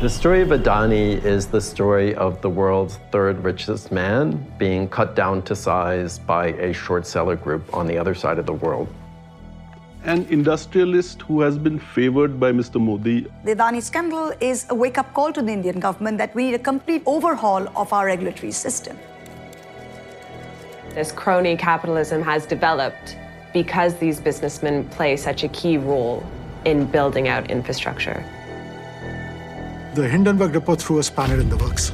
The story of Adani is the story of the world's third richest man being cut down to size by a short seller group on the other side of the world. An industrialist who has been favored by Mr. Modi. The Adani scandal is a wake-up call to the Indian government that we need a complete overhaul of our regulatory system. This crony capitalism has developed because these businessmen play such a key role in building out infrastructure. The Hindenburg report threw a spanner in the works.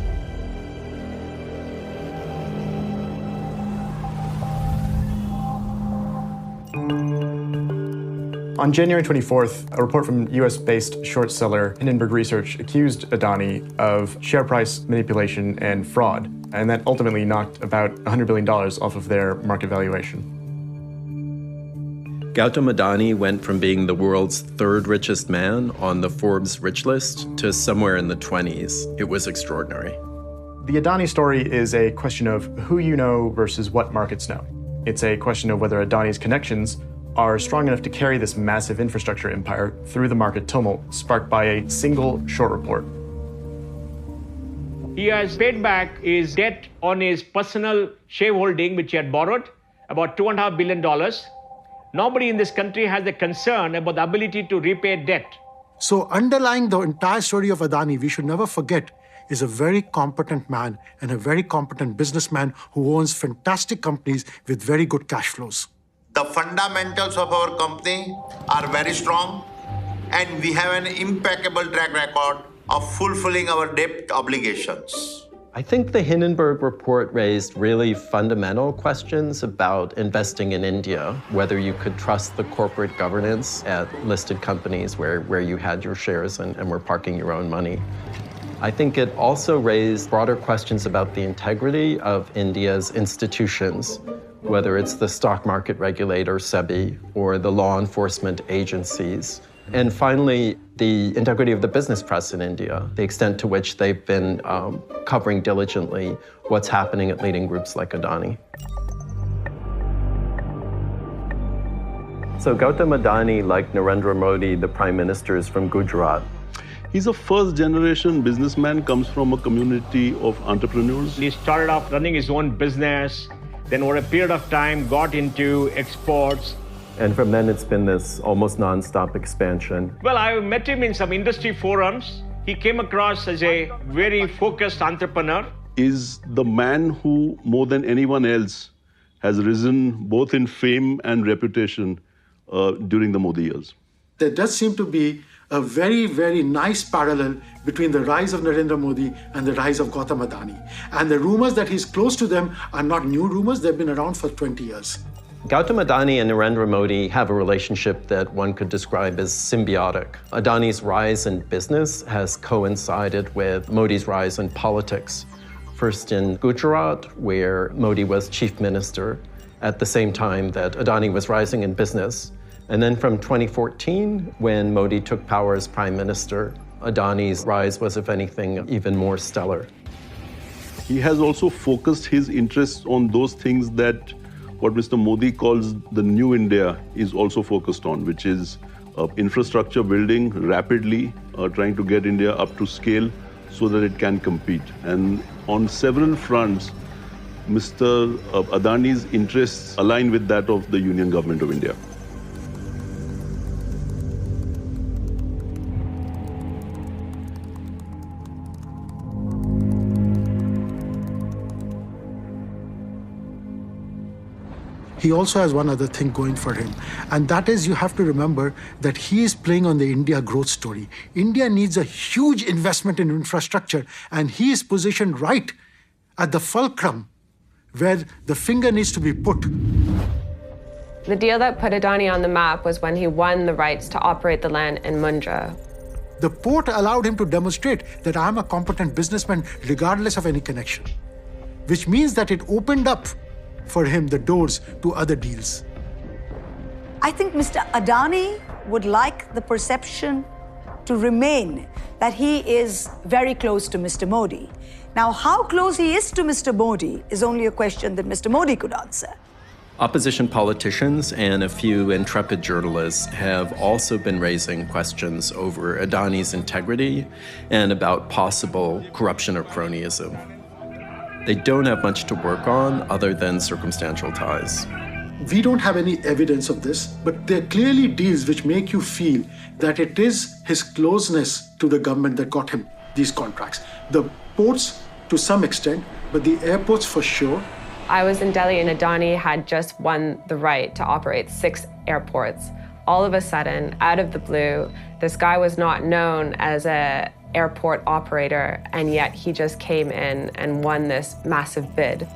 On January 24th, a report from US-based short seller Hindenburg Research accused Adani of share price manipulation and fraud, and that ultimately knocked about $100 billion off of their market valuation. Gautam Adani went from being the world's third richest man on the Forbes rich list to somewhere in the 20s. It was extraordinary. The Adani story is a question of who you know versus what markets know. It's a question of whether Adani's connections are strong enough to carry this massive infrastructure empire through the market tumult sparked by a single short report. He has paid back his debt on his personal shareholding, which he had borrowed, about $2.5 billion. Nobody in this country has a concern about the ability to repay debt. So underlying the entire story of Adani, we should never forget, is a very competent man and a very competent businessman who owns fantastic companies with very good cash flows. The fundamentals of our company are very strong, and we have an impeccable track record of fulfilling our debt obligations. I think the Hindenburg report raised really fundamental questions about investing in India, whether you could trust the corporate governance at listed companies where you had your shares and were parking your own money. I think it also raised broader questions about the integrity of India's institutions, whether it's the stock market regulator, SEBI, or the law enforcement agencies. And finally, the integrity of the business press in India, the extent to which they've been covering diligently what's happening at leading groups like Adani. So Gautam Adani, like Narendra Modi, the prime minister, is from Gujarat. He's a first-generation businessman, comes from a community of entrepreneurs. He started off running his own business, then over a period of time got into exports. And from then, it's been this almost non-stop expansion. Well, I met him in some industry forums. He came across as a very focused entrepreneur. Is the man who, more than anyone else, has risen both in fame and reputation during the Modi years. There does seem to be a very, very nice parallel between the rise of Narendra Modi and the rise of Gautam Adani. And the rumors that he's close to them are not new rumors. They've been around for 20 years. Gautam Adani and Narendra Modi have a relationship that one could describe as symbiotic. Adani's rise in business has coincided with Modi's rise in politics. First in Gujarat, where Modi was chief minister at the same time that Adani was rising in business. And then from 2014, when Modi took power as prime minister, Adani's rise was, if anything, even more stellar. He has also focused his interests on those things that what Mr. Modi calls the new India is also focused on, which is infrastructure building rapidly, trying to get India up to scale so that it can compete. And on several fronts, Mr. Adani's interests align with that of the Union Government of India. He also has one other thing going for him, and that is you have to remember that he is playing on the India growth story. India needs a huge investment in infrastructure, and he is positioned right at the fulcrum where the finger needs to be put. The deal that put Adani on the map was when he won the rights to operate the land in Mundra. The port allowed him to demonstrate that I'm a competent businessman regardless of any connection, which means that it opened up for him the doors to other deals. I think Mr. Adani would like the perception to remain that he is very close to Mr. Modi. Now, how close he is to Mr. Modi is only a question that Mr. Modi could answer. Opposition politicians and a few intrepid journalists have also been raising questions over Adani's integrity and about possible corruption or cronyism. They don't have much to work on other than circumstantial ties. We don't have any evidence of this, but there are clearly deals which make you feel that it is his closeness to the government that got him these contracts. The ports to some extent, but the airports for sure. I was in Delhi and Adani had just won the right to operate 6 airports. All of a sudden, out of the blue, this guy was not known as an airport operator, and yet he just came in and won this massive bid.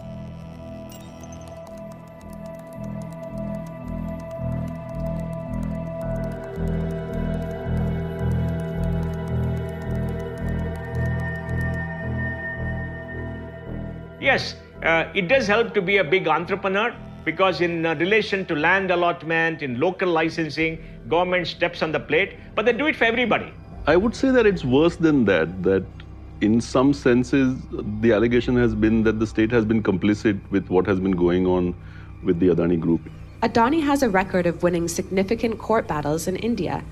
Yes, it does help to be a big entrepreneur because in relation to land allotment, in local licensing, government steps on the plate, but they do it for everybody. I would say that it's worse than that in some senses, the allegation has been that the state has been complicit with what has been going on with the Adani Group. Adani has a record of winning significant court battles in India.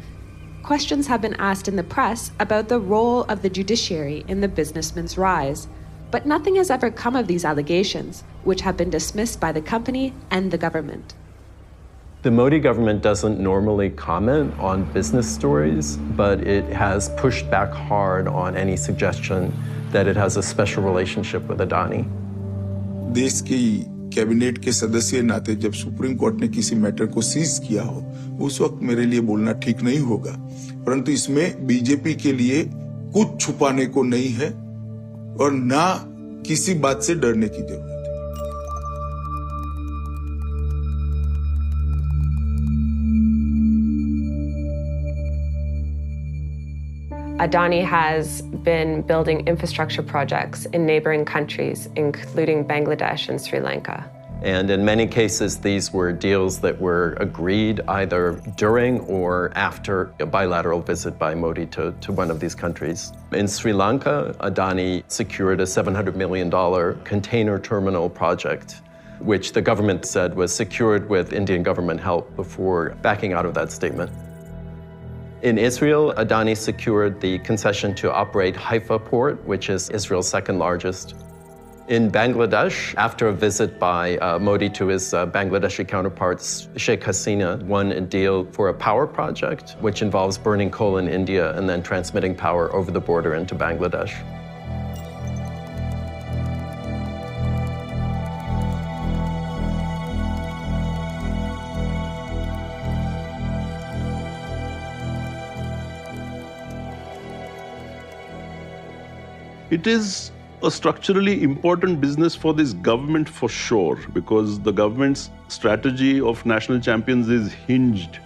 Questions have been asked in the press about the role of the judiciary in the businessman's rise. But nothing has ever come of these allegations, which have been dismissed by the company and the government. The Modi government doesn't normally comment on business stories, but it has pushed back hard on any suggestion that it has a special relationship with Adani. देश की cabinet के सदस्य नाते जब supreme court ने किसी matter को seize किया हो, उस वक्त मेरे लिए बोलना ठीक नहीं होगा, परंतु इसमें बीजेपी के लिए कुछ छुपाने को नहीं है और ना किसी बात से डरने की जरूरत है। Adani has been building infrastructure projects in neighboring countries, including Bangladesh and Sri Lanka. And in many cases, these were deals that were agreed either during or after a bilateral visit by Modi to one of these countries. In Sri Lanka, Adani secured a $700 million container terminal project, which the government said was secured with Indian government help before backing out of that statement. In Israel, Adani secured the concession to operate Haifa port, which is Israel's second largest. In Bangladesh, after a visit by Modi to his Bangladeshi counterparts, Sheikh Hasina won a deal for a power project, which involves burning coal in India and then transmitting power over the border into Bangladesh. It is a structurally important business for this government for sure, because the government's strategy of national champions is hinged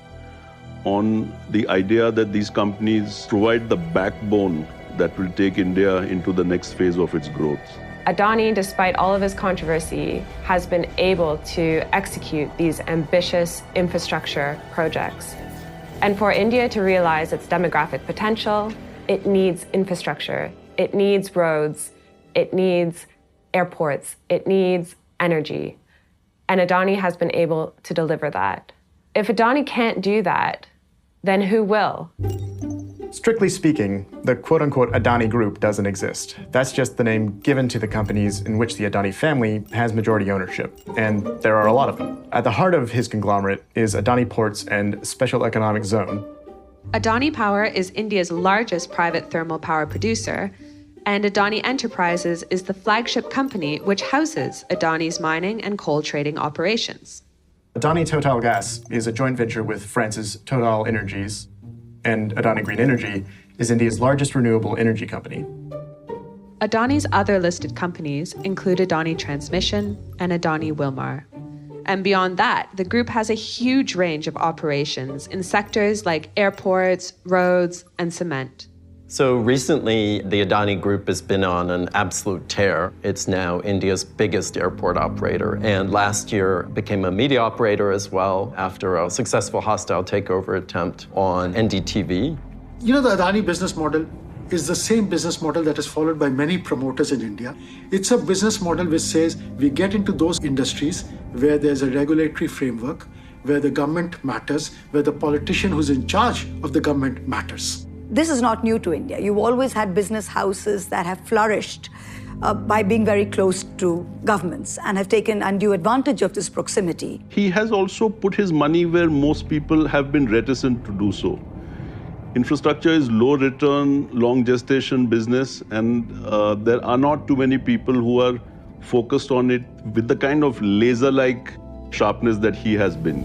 on the idea that these companies provide the backbone that will take India into the next phase of its growth. Adani, despite all of his controversy, has been able to execute these ambitious infrastructure projects. And for India to realize its demographic potential, it needs infrastructure. It needs roads, it needs airports, it needs energy. And Adani has been able to deliver that. If Adani can't do that, then who will? Strictly speaking, the quote-unquote Adani Group doesn't exist. That's just the name given to the companies in which the Adani family has majority ownership, and there are a lot of them. At the heart of his conglomerate is Adani Ports and Special Economic Zone. Adani Power is India's largest private thermal power producer, and Adani Enterprises is the flagship company which houses Adani's mining and coal trading operations. Adani Total Gas is a joint venture with France's Total Energies, and Adani Green Energy is India's largest renewable energy company. Adani's other listed companies include Adani Transmission and Adani Wilmar. And beyond that, the group has a huge range of operations in sectors like airports, roads, and cement. So recently, the Adani Group has been on an absolute tear. It's now India's biggest airport operator, and last year became a media operator as well after a successful hostile takeover attempt on NDTV. You know, the Adani business model is the same business model that is followed by many promoters in India. It's a business model which says we get into those industries where there's a regulatory framework, where the government matters, where the politician who's in charge of the government matters. This is not new to India. You've always had business houses that have flourished by being very close to governments and have taken undue advantage of this proximity. He has also put his money where most people have been reticent to do so. Infrastructure is low return, long gestation business, and there are not too many people who are focused on it with the kind of laser-like sharpness that he has been.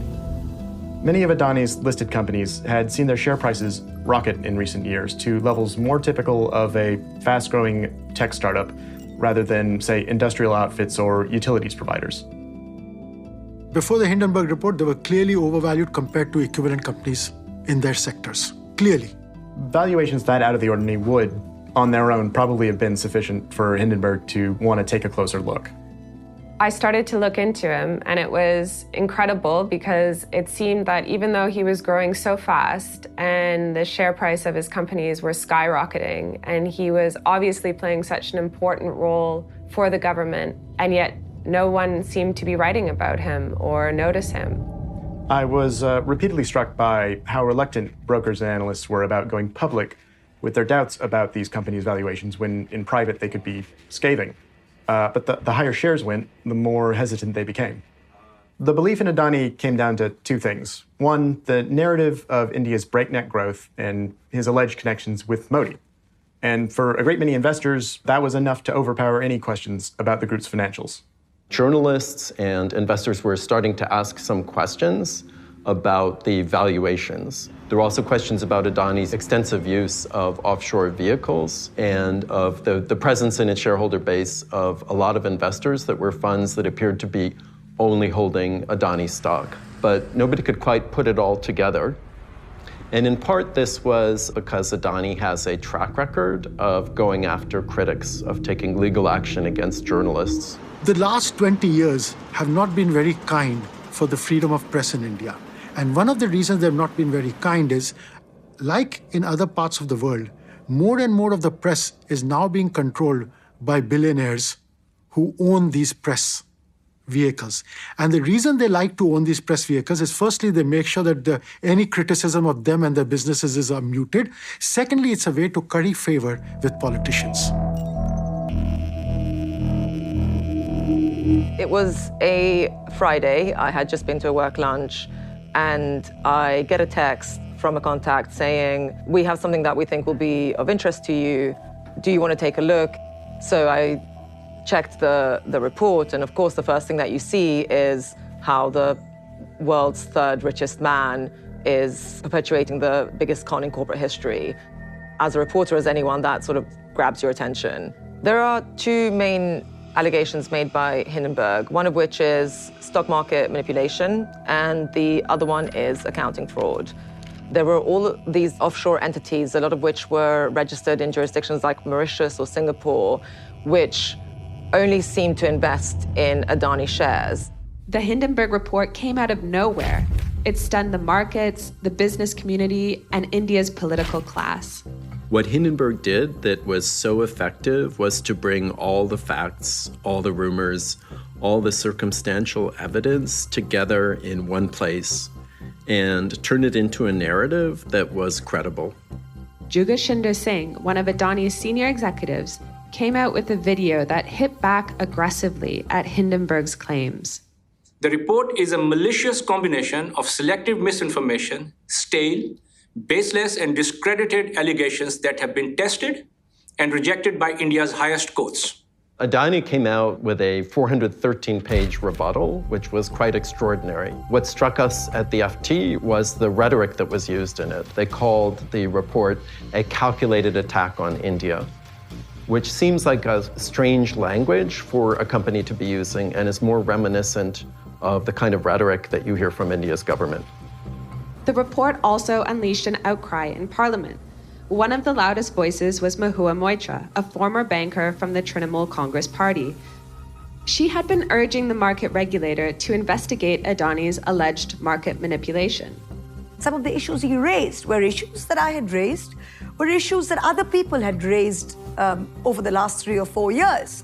Many of Adani's listed companies had seen their share prices rocket in recent years to levels more typical of a fast-growing tech startup rather than, say, industrial outfits or utilities providers. Before the Hindenburg report, they were clearly overvalued compared to equivalent companies in their sectors. Clearly. Valuations that out of the ordinary would, on their own, probably have been sufficient for Hindenburg to want to take a closer look. I started to look into him, and it was incredible because it seemed that even though he was growing so fast and the share price of his companies were skyrocketing, and he was obviously playing such an important role for the government, and yet no one seemed to be writing about him or notice him. I was repeatedly struck by how reluctant brokers and analysts were about going public with their doubts about these companies' valuations when in private they could be scathing. But the higher shares went, the more hesitant they became. The belief in Adani came down to two things. One, the narrative of India's breakneck growth and his alleged connections with Modi. And for a great many investors, that was enough to overpower any questions about the group's financials. Journalists and investors were starting to ask some questions about the valuations. There were also questions about Adani's extensive use of offshore vehicles and of the presence in its shareholder base of a lot of investors that were funds that appeared to be only holding Adani stock. But nobody could quite put it all together. And in part, this was because Adani has a track record of going after critics, of taking legal action against journalists. The last 20 years have not been very kind for the freedom of press in India. And one of the reasons they've not been very kind is, like in other parts of the world, more and more of the press is now being controlled by billionaires who own these press vehicles. And the reason they like to own these press vehicles is, firstly, they make sure that any criticism of them and their businesses is muted. Secondly, it's a way to curry favor with politicians. It was a Friday. I had just been to a work lunch, and I get a text from a contact saying, we have something that we think will be of interest to you. Do you want to take a look? So I checked the report, and of course, the first thing that you see is how the world's third richest man is perpetuating the biggest con in corporate history. As a reporter, as anyone, that sort of grabs your attention. There are two main allegations made by Hindenburg, one of which is stock market manipulation, and the other one is accounting fraud. There were all these offshore entities, a lot of which were registered in jurisdictions like Mauritius or Singapore, which only seemed to invest in Adani shares. The Hindenburg report came out of nowhere. It stunned the markets, the business community, and India's political class. What Hindenburg did that was so effective was to bring all the facts, all the rumors, all the circumstantial evidence together in one place and turn it into a narrative that was credible. Jugashinder Singh, one of Adani's senior executives, came out with a video that hit back aggressively at Hindenburg's claims. The report is a malicious combination of selective misinformation, stale, baseless and discredited allegations that have been tested and rejected by India's highest courts. Adani came out with a 413-page rebuttal, which was quite extraordinary. What struck us at the FT was the rhetoric that was used in it. They called the report a calculated attack on India, which seems like a strange language for a company to be using and is more reminiscent of the kind of rhetoric that you hear from India's government. The report also unleashed an outcry in Parliament. One of the loudest voices was Mahua Moitra, a former banker from the Trinamool Congress Party. She had been urging the market regulator to investigate Adani's alleged market manipulation. Some of the issues he raised were issues that I had raised, were issues that other people had raised over the last 3 or 4 years.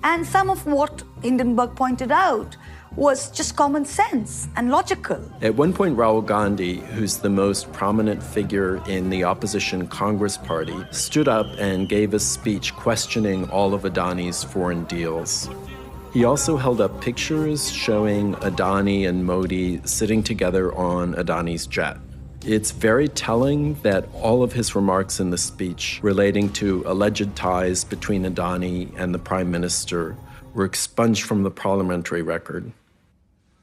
And some of what Hindenburg pointed out was just common sense and logical. At one point, Rahul Gandhi, who's the most prominent figure in the opposition Congress Party, stood up and gave a speech questioning all of Adani's foreign deals. He also held up pictures showing Adani and Modi sitting together on Adani's jet. It's very telling that all of his remarks in the speech relating to alleged ties between Adani and the Prime Minister were expunged from the parliamentary record.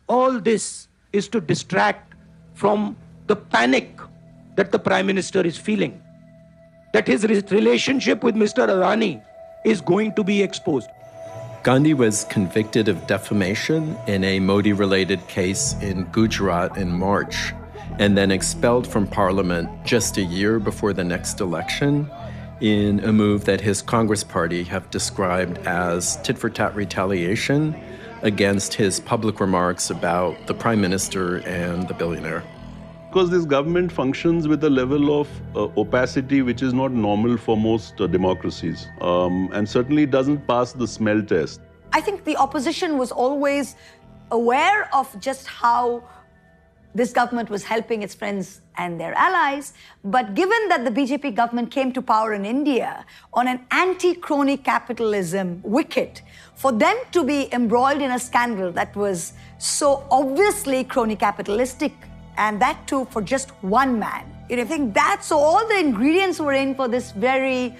All this is to distract from the panic that the Prime Minister is feeling, that his relationship with Mr. Adani is going to be exposed. Gandhi was convicted of defamation in a Modi-related case in Gujarat in March, and then expelled from parliament just a year before the next election in a move that his Congress party have described as tit-for-tat retaliation against his public remarks about the Prime Minister and the billionaire. Because this government functions with a level of opacity which is not normal for most democracies, and certainly doesn't pass the smell test. I think the opposition was always aware of just how this government was helping its friends and their allies. But given that the BJP government came to power in India on an anti-crony capitalism wicket, for them to be embroiled in a scandal that was so obviously crony capitalistic, and that too for just one man, I think that's so all the ingredients were in for this very,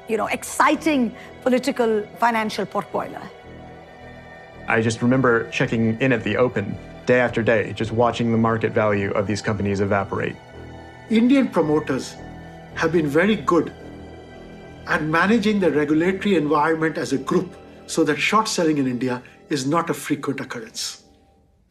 exciting political financial potboiler. I just remember checking in at the Open day after day, just watching the market value of these companies evaporate. Indian promoters have been very good at managing the regulatory environment as a group so that short selling in India is not a frequent occurrence.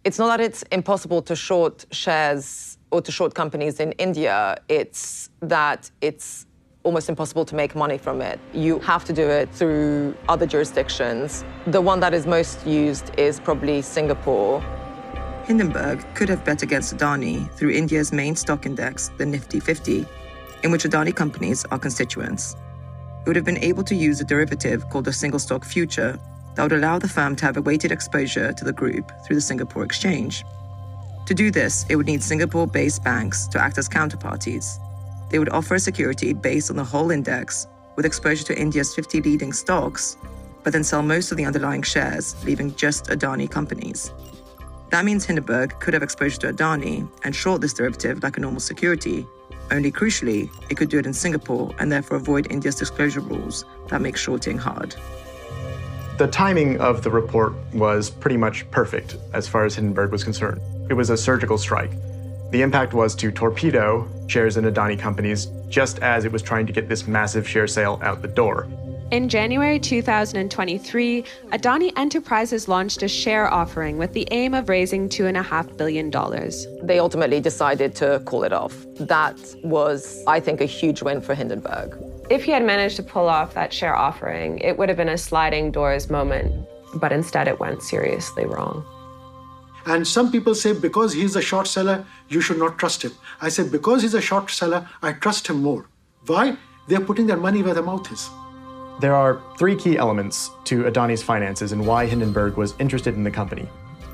It's not that it's impossible to short shares or to short companies in India, it's that it's almost impossible to make money from it. You have to do it through other jurisdictions. The one that is most used is probably Singapore. Hindenburg could have bet against Adani through India's main stock index, the Nifty 50, in which Adani companies are constituents. It would have been able to use a derivative called a single stock future that would allow the firm to have a weighted exposure to the group through the Singapore exchange. To do this, it would need Singapore-based banks to act as counterparties. They would offer a security based on the whole index with exposure to India's 50 leading stocks, but then sell most of the underlying shares, leaving just Adani companies. That means Hindenburg could have exposure to Adani and short this derivative like a normal security. Only crucially, it could do it in Singapore and therefore avoid India's disclosure rules that make shorting hard. The timing of the report was pretty much perfect as far as Hindenburg was concerned. It was a surgical strike. The impact was to torpedo shares in Adani companies just as it was trying to get this massive share sale out the door. In January 2023, Adani Enterprises launched a share offering with the aim of raising $2.5 billion. They ultimately decided to call it off. That was, I think, a huge win for Hindenburg. If he had managed to pull off that share offering, it would have been a sliding doors moment, but instead it went seriously wrong. And some people say because he's a short seller, you should not trust him. I say because he's a short seller, I trust him more. Why? They're putting their money where their mouth is. There are three key elements to Adani's finances and why Hindenburg was interested in the company: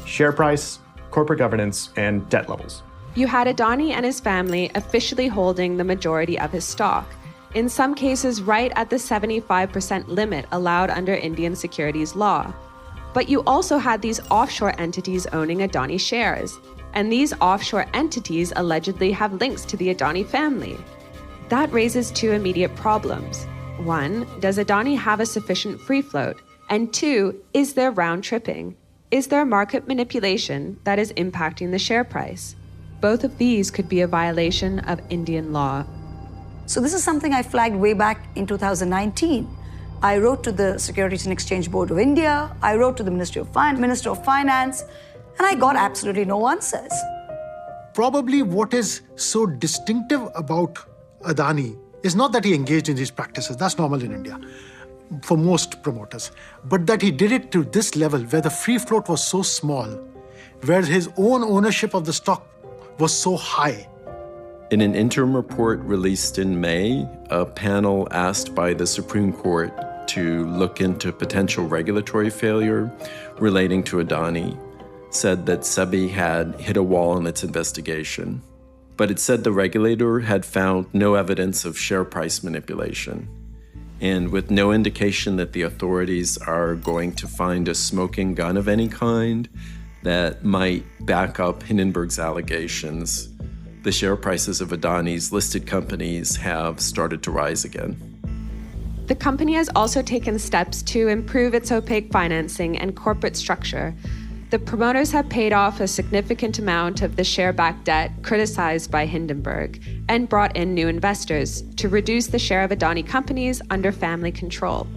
share price, corporate governance, and debt levels. You had Adani and his family officially holding the majority of his stock, in some cases right at the 75% limit allowed under Indian securities law. But you also had these offshore entities owning Adani shares, and these offshore entities allegedly have links to the Adani family. That raises two immediate problems. One, does Adani have a sufficient free float? And two, is there round tripping? Is there market manipulation that is impacting the share price? Both of these could be a violation of Indian law. So this is something I flagged way back in 2019. I wrote to the Securities and Exchange Board of India, I wrote to the Minister of Finance, and I got absolutely no answers. Probably what is so distinctive about Adani is not that he engaged in these practices, that's normal in India for most promoters, but that he did it to this level where the free float was so small, where his own ownership of the stock was so high. In an interim report released in May, a panel asked by the Supreme Court to look into potential regulatory failure relating to Adani said that SEBI had hit a wall in its investigation. But it said the regulator had found no evidence of share price manipulation. And with no indication that the authorities are going to find a smoking gun of any kind that might back up Hindenburg's allegations, the share prices of Adani's listed companies have started to rise again. The company has also taken steps to improve its opaque financing and corporate structure. The promoters have paid off a significant amount of the share-backed debt criticized by Hindenburg and brought in new investors to reduce the share of Adani companies under family control.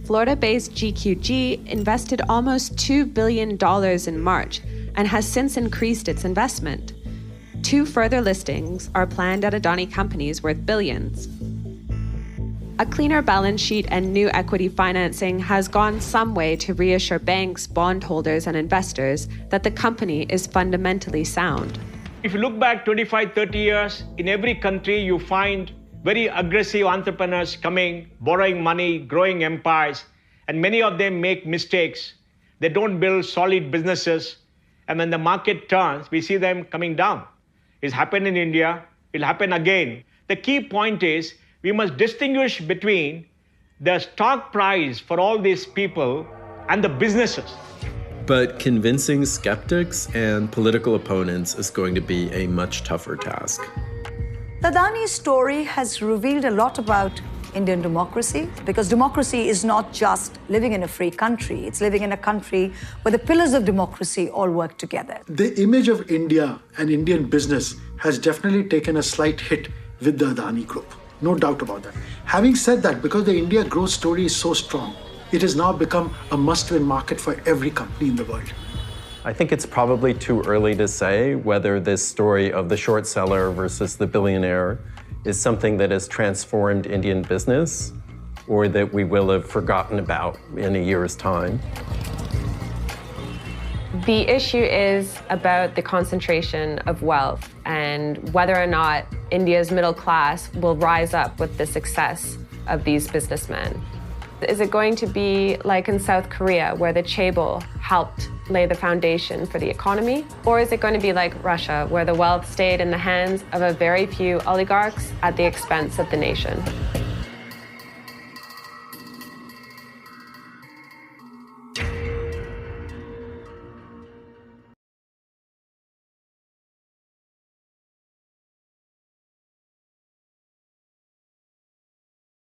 Florida-based GQG invested almost $2 billion in March and has since increased its investment. 2 further listings are planned at Adani companies worth billions. A cleaner balance sheet and new equity financing has gone some way to reassure banks, bondholders, and investors that the company is fundamentally sound. If you look back 25, 30 years, in every country you find very aggressive entrepreneurs coming, borrowing money, growing empires, and many of them make mistakes. They don't build solid businesses, and when the market turns, we see them coming down. It's happened in India, it'll happen again. The key point is, we must distinguish between the stock price for all these people and the businesses. But convincing skeptics and political opponents is going to be a much tougher task. The Adani story has revealed a lot about Indian democracy, because democracy is not just living in a free country, it's living in a country where the pillars of democracy all work together. The image of India and Indian business has definitely taken a slight hit with the Adani Group. No doubt about that. Having said that, because the India growth story is so strong, it has now become a must-win market for every company in the world. I think it's probably too early to say whether this story of the short seller versus the billionaire is something that has transformed Indian business or that we will have forgotten about in a year's time. The issue is about the concentration of wealth and whether or not India's middle class will rise up with the success of these businessmen. Is it going to be like in South Korea, where the chaebol helped lay the foundation for the economy? Or is it going to be like Russia, where the wealth stayed in the hands of a very few oligarchs at the expense of the nation?